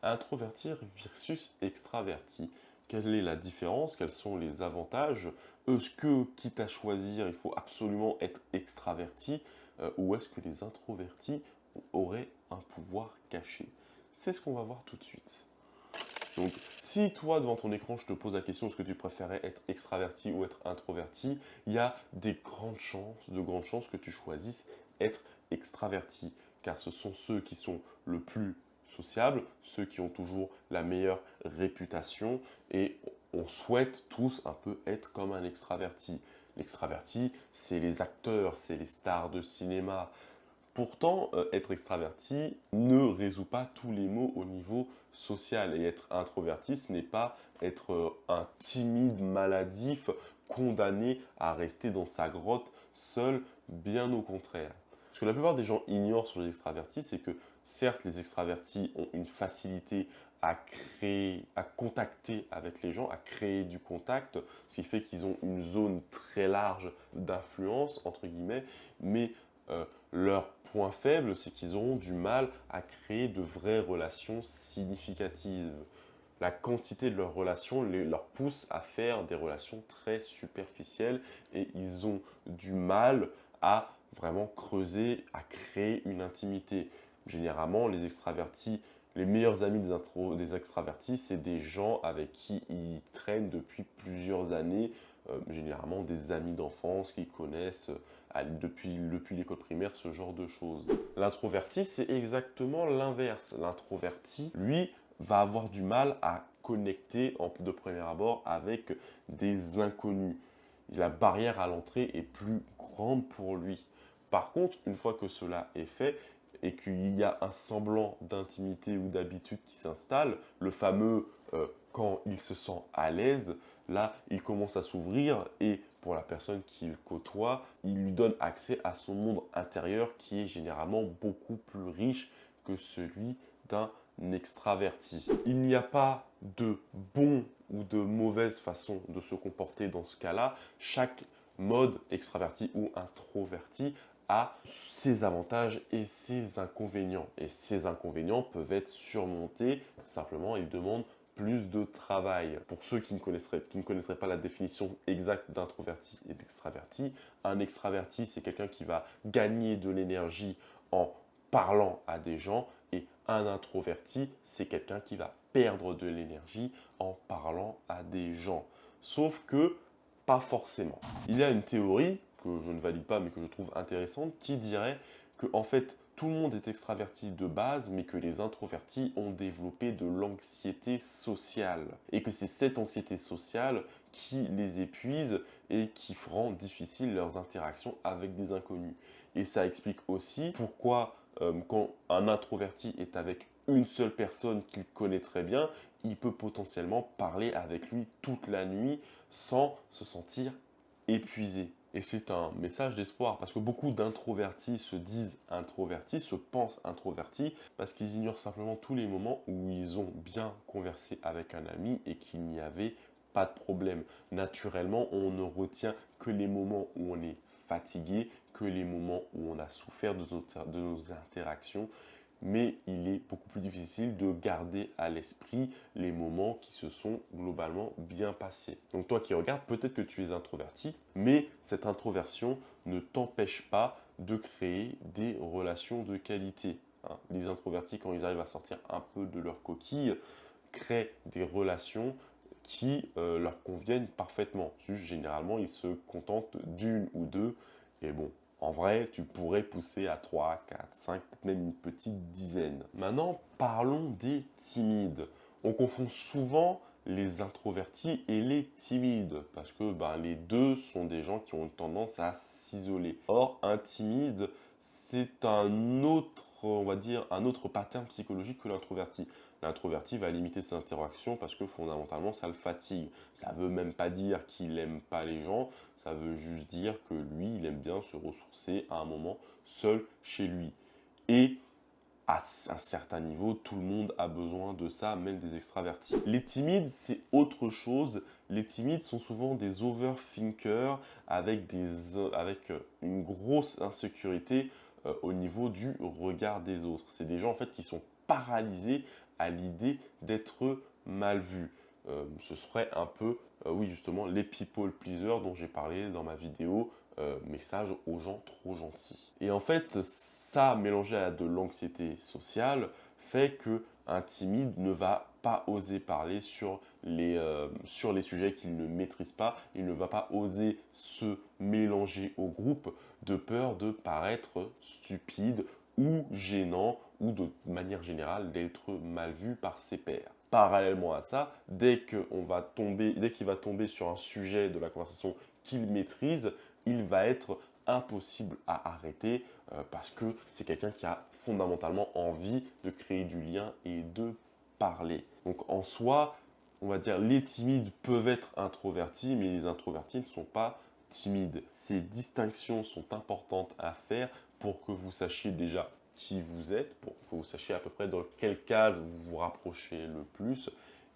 Introverti versus extraverti. Quelle est la différence? Quels sont les avantages? Est-ce que, quitte à choisir, il faut absolument être extraverti ou est-ce que les introvertis auraient un pouvoir caché? C'est ce qu'on va voir tout de suite. Donc, si toi, devant ton écran, je te pose la question, est-ce que tu préférais être extraverti ou être introverti, il y a de grandes chances que tu choisisses être extraverti, car ce sont ceux qui sont le plus sociables, ceux qui ont toujours la meilleure réputation, et on souhaite tous un peu être comme un extraverti. L'extraverti, c'est les acteurs, c'est les stars de cinéma, pourtant, être extraverti ne résout pas tous les maux au niveau social et être introverti, ce n'est pas être, un timide maladif condamné à rester dans sa grotte seul, bien au contraire. Ce que la plupart des gens ignorent sur les extravertis, c'est que certes, les extravertis ont une facilité à créer, à contacter avec les gens, à créer du contact, ce qui fait qu'ils ont une zone très large d'influence, entre guillemets, mais leur point faible, c'est qu'ils auront du mal à créer de vraies relations significatives. La quantité de leurs relations leur pousse à faire des relations très superficielles et ils ont du mal à vraiment creuser, à créer une intimité. Généralement, les extravertis, les meilleurs amis des extravertis, c'est des gens avec qui ils traînent depuis plusieurs années, généralement des amis d'enfance qu'ils connaissent depuis l'école primaire, ce genre de choses. L'introverti, c'est exactement l'inverse. L'introverti, lui, va avoir du mal à connecter de premier abord avec des inconnus. La barrière à l'entrée est plus grande pour lui. Par contre, une fois que cela est fait et qu'il y a un semblant d'intimité ou d'habitude qui s'installe, le fameux quand il se sent à l'aise, là, il commence à s'ouvrir et pour la personne qu'il côtoie, il lui donne accès à son monde intérieur qui est généralement beaucoup plus riche que celui d'un extraverti. Il n'y a pas de bon ou de mauvaise façon de se comporter dans ce cas-là. Chaque mode extraverti ou introverti a ses avantages et ses inconvénients. Et ces inconvénients peuvent être surmontés, simplement ils demandent plus de travail. Pour ceux qui ne connaîtraient pas la définition exacte d'introverti et d'extraverti, un extraverti, c'est quelqu'un qui va gagner de l'énergie en parlant à des gens et un introverti, c'est quelqu'un qui va perdre de l'énergie en parlant à des gens. Sauf que, pas forcément. Il y a une théorie, que je ne valide pas mais que je trouve intéressante, qui dirait que en fait, tout le monde est extraverti de base, mais que les introvertis ont développé de l'anxiété sociale. Et que c'est cette anxiété sociale qui les épuise et qui rend difficile leurs interactions avec des inconnus. Et ça explique aussi pourquoi quand un introverti est avec une seule personne qu'il connaît très bien, il peut potentiellement parler avec lui toute la nuit sans se sentir épuisé. Et c'est un message d'espoir parce que beaucoup d'introvertis se disent introvertis, se pensent introvertis parce qu'ils ignorent simplement tous les moments où ils ont bien conversé avec un ami et qu'il n'y avait pas de problème. Naturellement, on ne retient que les moments où on est fatigué, que les moments où on a souffert de nos interactions, mais il est beaucoup plus difficile de garder à l'esprit les moments qui se sont globalement bien passés. Donc toi qui regardes, peut-être que tu es introverti, mais cette introversion ne t'empêche pas de créer des relations de qualité, hein. Les introvertis, quand ils arrivent à sortir un peu de leur coquille, créent des relations qui leur conviennent parfaitement. Juste, généralement, ils se contentent d'une ou deux. Et bon, en vrai, tu pourrais pousser à 3, 4, 5, peut-être même une petite dizaine. Maintenant, parlons des timides. On confond souvent les introvertis et les timides parce que ben, les deux sont des gens qui ont une tendance à s'isoler. Or, un timide, c'est un autre, on va dire, un autre pattern psychologique que l'introverti. L'introverti va limiter ses interactions parce que fondamentalement, ça le fatigue. Ça ne veut même pas dire qu'il n'aime pas les gens, ça veut juste dire que lui, il aime bien se ressourcer à un moment seul chez lui. Et à un certain niveau, tout le monde a besoin de ça, même des extravertis. Les timides, c'est autre chose. Les timides sont souvent des overthinkers avec une grosse insécurité au niveau du regard des autres. C'est des gens en fait qui sont paralysés à l'idée d'être mal vu. Ce serait un peu, oui, justement, les people pleasers dont j'ai parlé dans ma vidéo, message aux gens trop gentils. Et en fait, ça, mélangé à de l'anxiété sociale, fait que un timide ne va pas oser parler sur les sujets qu'il ne maîtrise pas. Il ne va pas oser se mélanger au groupe de peur de paraître stupide ou gênant ou de manière générale d'être mal vu par ses pairs. Parallèlement à ça, dès qu'il va tomber sur un sujet de la conversation qu'il maîtrise, il va être impossible à arrêter parce que c'est quelqu'un qui a fondamentalement envie de créer du lien et de parler. Donc en soi, on va dire les timides peuvent être introvertis, mais les introvertis ne sont pas timides. Ces distinctions sont importantes à faire pour que vous sachiez déjà qui vous êtes, pour que vous sachiez à peu près dans quelle case vous vous rapprochez le plus,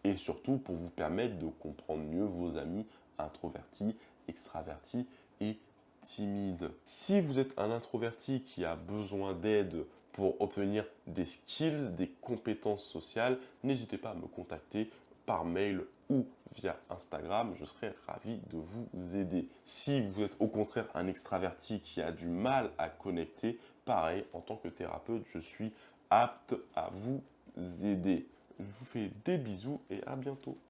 et surtout pour vous permettre de comprendre mieux vos amis introvertis, extravertis et timides. Si vous êtes un introverti qui a besoin d'aide pour obtenir des skills, des compétences sociales, n'hésitez pas à me contacter par mail ou via Instagram, je serai ravi de vous aider. Si vous êtes au contraire un extraverti qui a du mal à connecter, pareil, en tant que thérapeute, je suis apte à vous aider. Je vous fais des bisous et à bientôt.